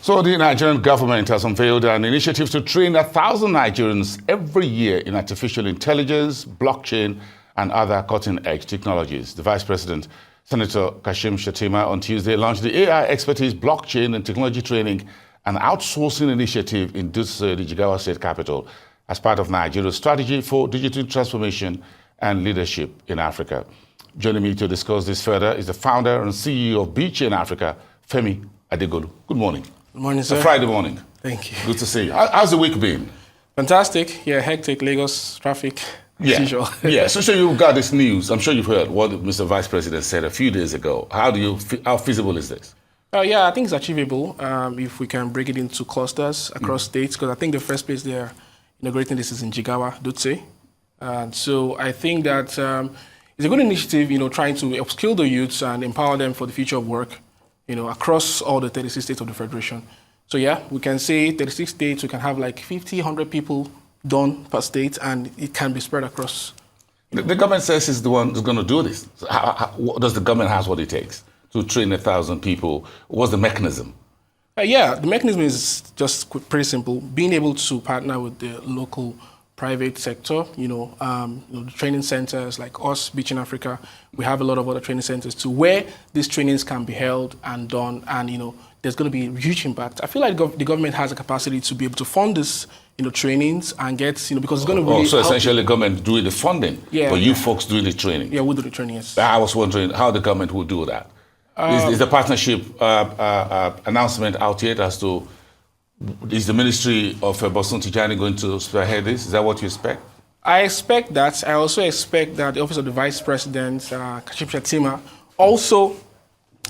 So the Nigerian government has unveiled an initiative to train 1,000 Nigerians every year in artificial intelligence, blockchain, and other cutting-edge technologies. The Vice President, Senator Kashim Shettima, on Tuesday launched the AI Expertise Blockchain and Technology Training and Outsourcing Initiative in Dutse, the Jigawa State capital, as part of Nigeria's strategy for digital transformation and leadership in Africa. Joining me to discuss this further is the founder and CEO of BChain Africa, Femi Adegolu. Good morning. Good morning, sir. It's a Friday morning. Thank you. Good to see you. How's the week been? Fantastic. Yeah, hectic. Lagos traffic, as usual. Yeah. So you got this news. I'm sure you've heard what Mr. Vice President said a few days ago. How feasible is this? Yeah, I think it's achievable if we can break it into clusters across states, because I think the first place they're inaugurating this is in Jigawa, Dutse. So I think that it's a good initiative, trying to upskill the youths and empower them for the future of work, across all the 36 states of the Federation. So yeah, we can say 36 states, we can have like 50, 100 people done per state, and it can be spread across. The government says it's the one who's going to do this. So does the government have what it takes to train 1,000 people? What's the mechanism? Yeah, the mechanism is just pretty simple. Being able to partner with the local private sector, the training centers like us, BChain Africa, we have a lot of other training centers too, where these trainings can be held and done, and there's going to be a huge impact. I feel like the government has a capacity to be able to fund this, trainings and get, because it's going to really so essentially the government doing the funding, but you folks doing the training. Yeah, we'll do the training, yes. I was wondering how the government will do that. Is the partnership announcement out yet as to, is the Ministry of Bosun Tijani going to spearhead this? Is that what you expect? I expect that. I also expect that the Office of the Vice President, Kashim Shettima, also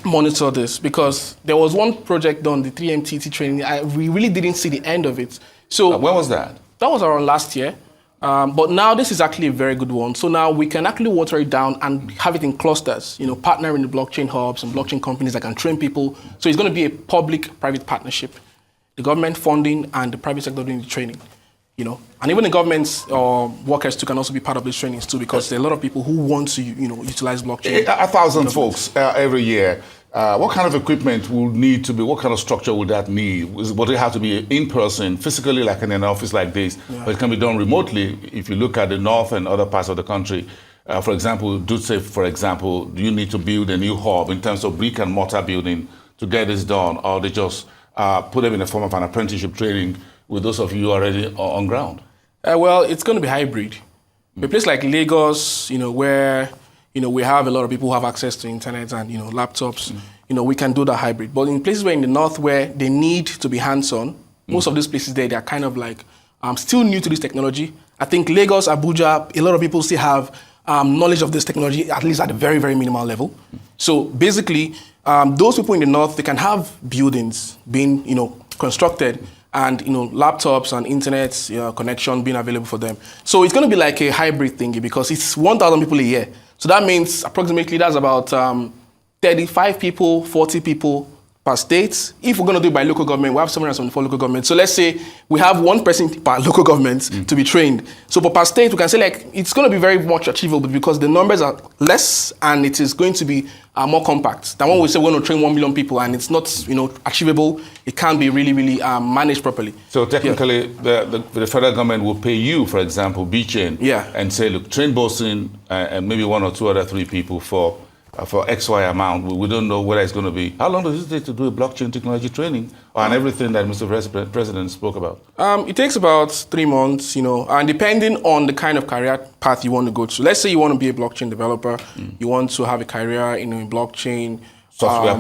monitor this, because there was one project done, the 3MTT training. We really didn't see the end of it. So when was that? That was around last year. But now this is actually a very good one. So now we can actually water it down and have it in clusters, partnering the blockchain hubs and blockchain companies that can train people. So it's going to be a public-private partnership. The government funding and the private sector doing the training, and even the government's workers too can also be part of these trainings too, because there are a lot of people who want to, utilize blockchain. 1,000 folks every year. What kind of equipment will need to be? What kind of structure would that need? Would it have to be in person, physically, like in an office like this? Yeah. But it can be done remotely. If you look at the north and other parts of the country, for example, Dutse, for example, do you need to build a new hub in terms of brick and mortar building to get this done, or they just put them in the form of an apprenticeship training with those of you already on ground? Well, it's going to be hybrid. A place like Lagos, where we have a lot of people who have access to internet and laptops, we can do the hybrid. But in places where in the north where they need to be hands-on, most of these places there, they are kind of like still new to this technology. I think Lagos, Abuja, a lot of people still have knowledge of this technology, at least at a very, very minimal level. So basically, those people in the north, they can have buildings being, constructed, and laptops and internet connection being available for them. So it's going to be like a hybrid thingy, because it's 1,000 people a year. So that means approximately that's about 35 people, 40 people per state. If we're going to do it by local government, we have 774 local governments. So let's say we have one person per local government to be trained. So per state, we can say it's going to be very much achievable, because the numbers are less and it is going to be more compact than when we say we're going to train 1 million people and it's not achievable. It can't be really, really managed properly. So technically, the federal government will pay you, for example, BChain, and say, look, train Bosun and maybe 1 or 2 other 3 people for XY amount. We don't know whether it's going to be. How long does it take to do a blockchain technology training on everything that Mr. President spoke about? It takes about 3 months, and depending on the kind of career path you want to go to. Let's say you want to be a blockchain developer, you want to have a career in blockchain, software,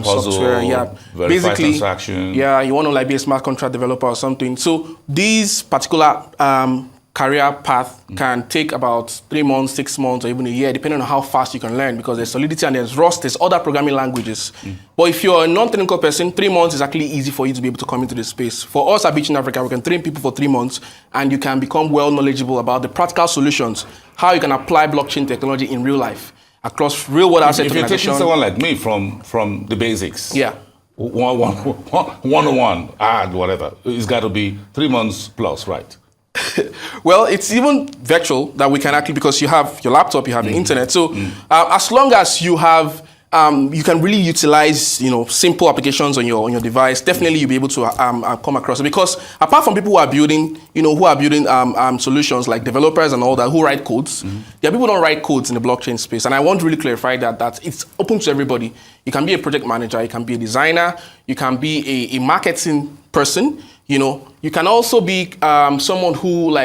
basically, transactions. Yeah, you want to be a smart contract developer or something. So these particular career path can take about 3 months, 6 months, or even a year, depending on how fast you can learn, because there's Solidity and there's Rust, there's other programming languages. But if you're a non-technical person, 3 months is actually easy for you to be able to come into this space. For us at BChain Africa, we can train people for 3 months, and you can become well knowledgeable about the practical solutions, how you can apply blockchain technology in real life, across real-world asset If you're taking someone like me from the basics, 101, whatever, it's got to be 3 months plus, right? Well, it's even virtual that we can actually, because you have your laptop, you have the internet. So as long as you have you can really utilize, simple applications on your device. Definitely, you'll be able to come across it, because apart from people who are building, solutions like developers and all that who write codes, there are people who don't write codes in the blockchain space. And I want to really clarify that it's open to everybody. You can be a project manager, you can be a designer, you can be a marketing person. You can also be someone who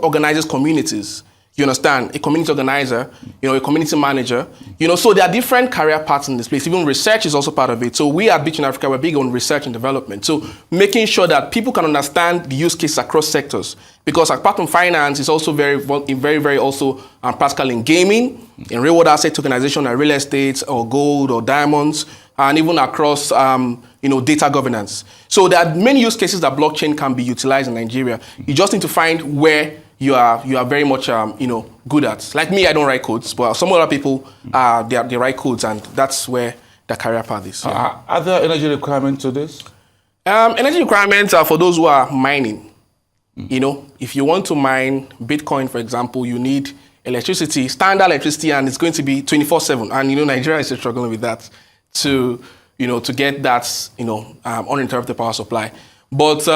organizes communities. You understand? A community organizer, a community manager. So there are different career paths in this place. Even research is also part of it. So we at BChain Africa, we're big on research and development. So making sure that people can understand the use cases across sectors. Because apart from finance, it's also very, very also practical in gaming, in real world asset tokenization and real estate, or gold or diamonds, and even across data governance. So there are many use cases that blockchain can be utilized in Nigeria. You just need to find where you are very much good at. Like me, I don't write codes, but some other people they write codes, and that's where the career path is. Yeah. Are there energy requirements to this? Energy requirements are for those who are mining. If you want to mine Bitcoin, for example, you need electricity, standard electricity, and it's going to be 24/7. And Nigeria is struggling with that to get that uninterrupted power supply. But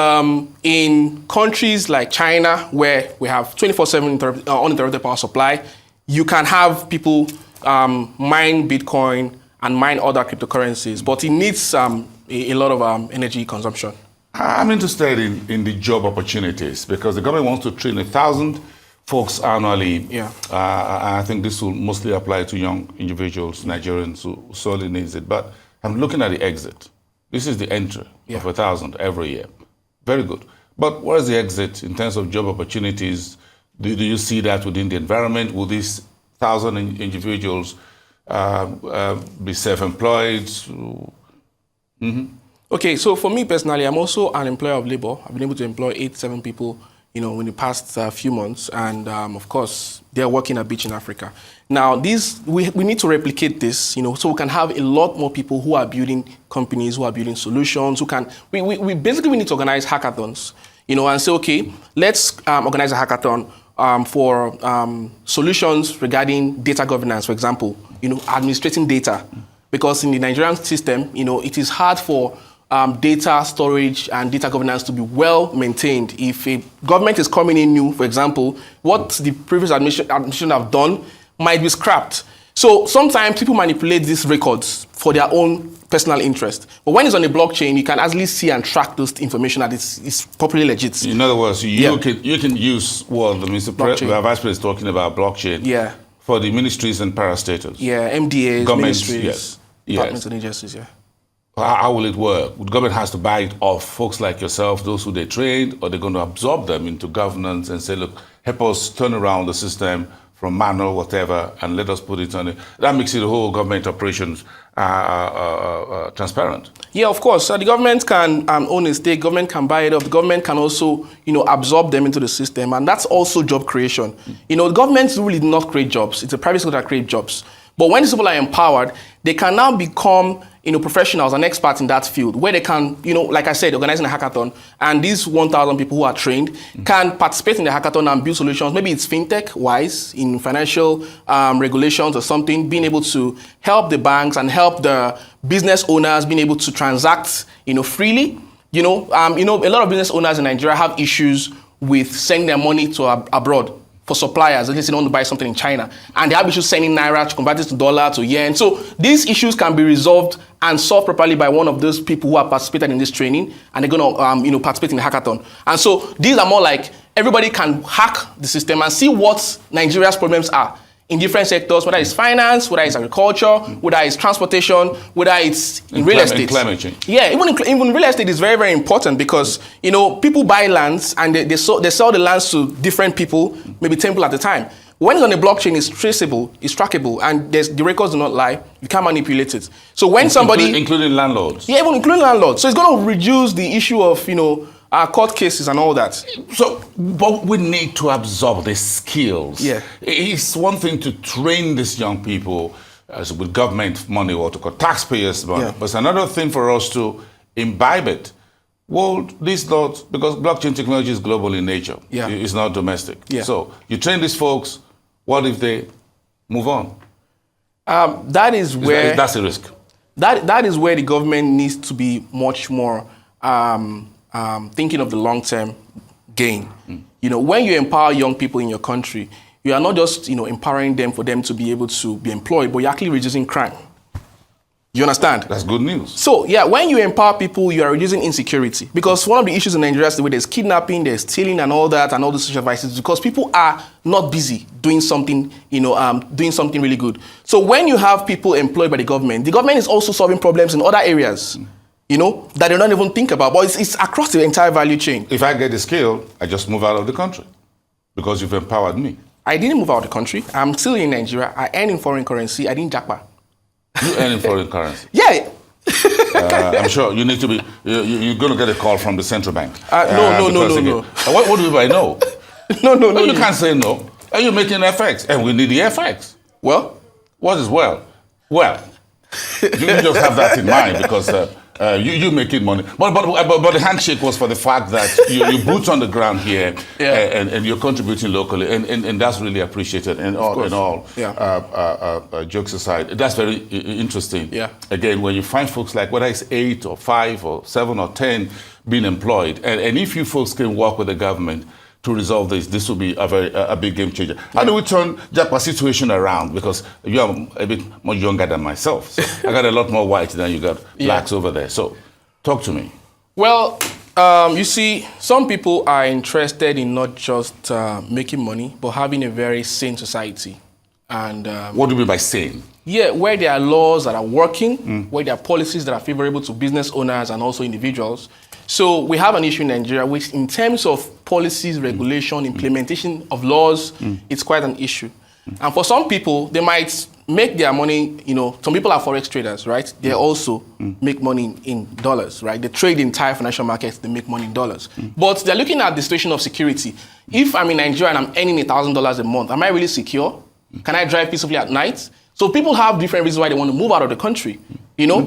in countries like China, where we have 24/7 uninterrupted power supply, you can have people mine Bitcoin and mine other cryptocurrencies, but it needs a lot of energy consumption. I'm interested in the job opportunities, because the government wants to train 1,000 folks annually. Yeah. I think this will mostly apply to young individuals, Nigerians who sorely needs it. But I'm looking at the exit. This is the entry of 1,000 every year. Very good. But what is the exit in terms of job opportunities? Do you see that within the environment? Will these 1,000 individuals be self-employed? Okay, so for me personally, I'm also an employer of labor. I've been able to employ 7 people, in the past few months, and of course, they're working at BChain Africa. Now, we need to replicate this, so we can have a lot more people who are building companies, who are building solutions, we basically need to organize hackathons, and say, okay, let's organize a hackathon for solutions regarding data governance, for example, administrating data, because in the Nigerian system, it is hard for data storage and data governance to be well maintained. If a government is coming in new, for example, what the previous administration have done might be scrapped. So sometimes people manipulate these records for their own personal interest. But when it's on a blockchain, you can actually see and track those information that it's properly legit. In other words, you can use what the Vice President is talking about, blockchain, for the ministries and parastatals. Yeah, MDAs, governments, ministries, departments and agencies, How will it work? The government has to buy it off folks like yourself, those who they trained, or they're going to absorb them into governance and say, look, help us turn around the system from manual, whatever, and let us put it on it. That makes it the whole government operations transparent. Yeah, of course. So the government can own a stake, government can buy it up, the government can also, absorb them into the system, and that's also job creation. The government really did not create jobs. It's a private sector that creates jobs. But when these people are empowered, they can now become professionals and experts in that field, where they can, like I said, organizing a hackathon, and these 1,000 people who are trained can participate in the hackathon and build solutions. Maybe it's fintech-wise, in financial regulations or something, being able to help the banks and help the business owners being able to transact, freely. A lot of business owners in Nigeria have issues with sending their money to abroad. For suppliers, at least they want to buy something in China, and they have issues sending naira to convert it to dollar to yen. So these issues can be resolved and solved properly by one of those people who have participated in this training, and they're going to participate in the hackathon. And so these are more like everybody can hack the system and see what Nigeria's problems are in different sectors, whether it's finance, whether it's agriculture, whether it's transportation, whether it's in real estate. Climate change. Yeah, even real estate is very, very important, because people buy lands and they sell the lands to different people, maybe 10 people at a time. When it's on a blockchain, it's traceable, it's trackable, and the records do not lie. You can't manipulate it. So when somebody... Including landlords. Yeah, even including landlords. So it's going to reduce the issue of, court cases and all that. So, but we need to absorb the skills. Yeah. It's one thing to train these young people with government money or to taxpayers' money, but it's another thing for us to imbibe it. Well, this not, because blockchain technology is global in nature. Yeah. It's not domestic. Yeah. So you train these folks, what if they move on? That is where That's a risk. that is where the government needs to be much more thinking of the long-term gain. You know, when you empower young people in your country, you are not just, you know, empowering them for them to be able to be employed, but you're actually reducing crime. You understand? That's good news. So, yeah, when you empower people, you are reducing insecurity. Because one of the issues in Nigeria is the way there's kidnapping, there's stealing and all that, and all the social vices, because people are not busy doing something, you know, doing something really good. So when you have people employed by the government is also solving problems in other areas, you know, that they don't even think about. But it's across the entire value chain. If I get the skill, I just move out of the country because you've empowered me. I didn't move out of the country. I'm still in Nigeria. I earn in foreign currency. I didn't jackpot. You earn in foreign currency? Yeah. I'm sure you need to be, you're going to get a call from the central bank. No. What do you mean by no? No. You can't say no. Are you making FX? And we need the FX. Well? What is well? Well, you just have that in mind because you making money. But the handshake was for the fact that you boots on the ground here and you're contributing locally. And that's really appreciated. And all jokes aside, that's very interesting. Yeah. Again, when you find folks like whether it's 8 or 5 or 7 or 10 being employed, and if you folks can work with the government to resolve this will be a big game changer. How do we turn Jackpa's situation around? Because you are a bit more younger than myself. So I got a lot more white than you got blacks over there. So talk to me. Well, you see, some people are interested in not just making money, but having a very sane society. And what do you mean by sane? Yeah, where there are laws that are working, where there are policies that are favorable to business owners and also individuals. So we have an issue in Nigeria, which in terms of policies, regulation, implementation of laws, it's quite an issue. And for some people, they might make their money, you know, some people are forex traders, right? They also make money in dollars, right? They trade the entire financial markets, they make money in dollars. But they're looking at the situation of security. If I'm in Nigeria and I'm earning $1,000 a month, am I really secure? Can I drive peacefully at night? So people have different reasons why they want to move out of the country. You know,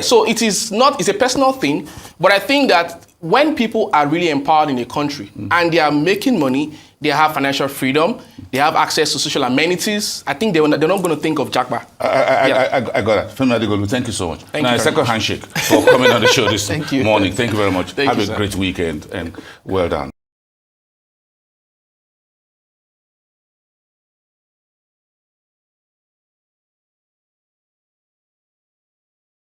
so it's a personal thing, but I think that when people are really empowered in a country and they are making money, they have financial freedom, they have access to social amenities, I think they're not going to think of Jackpa. I got it. Femi Adegolu, thank you so much. Thank you. Second handshake for coming on the show this morning. Thank you very much. Have a great weekend and well done.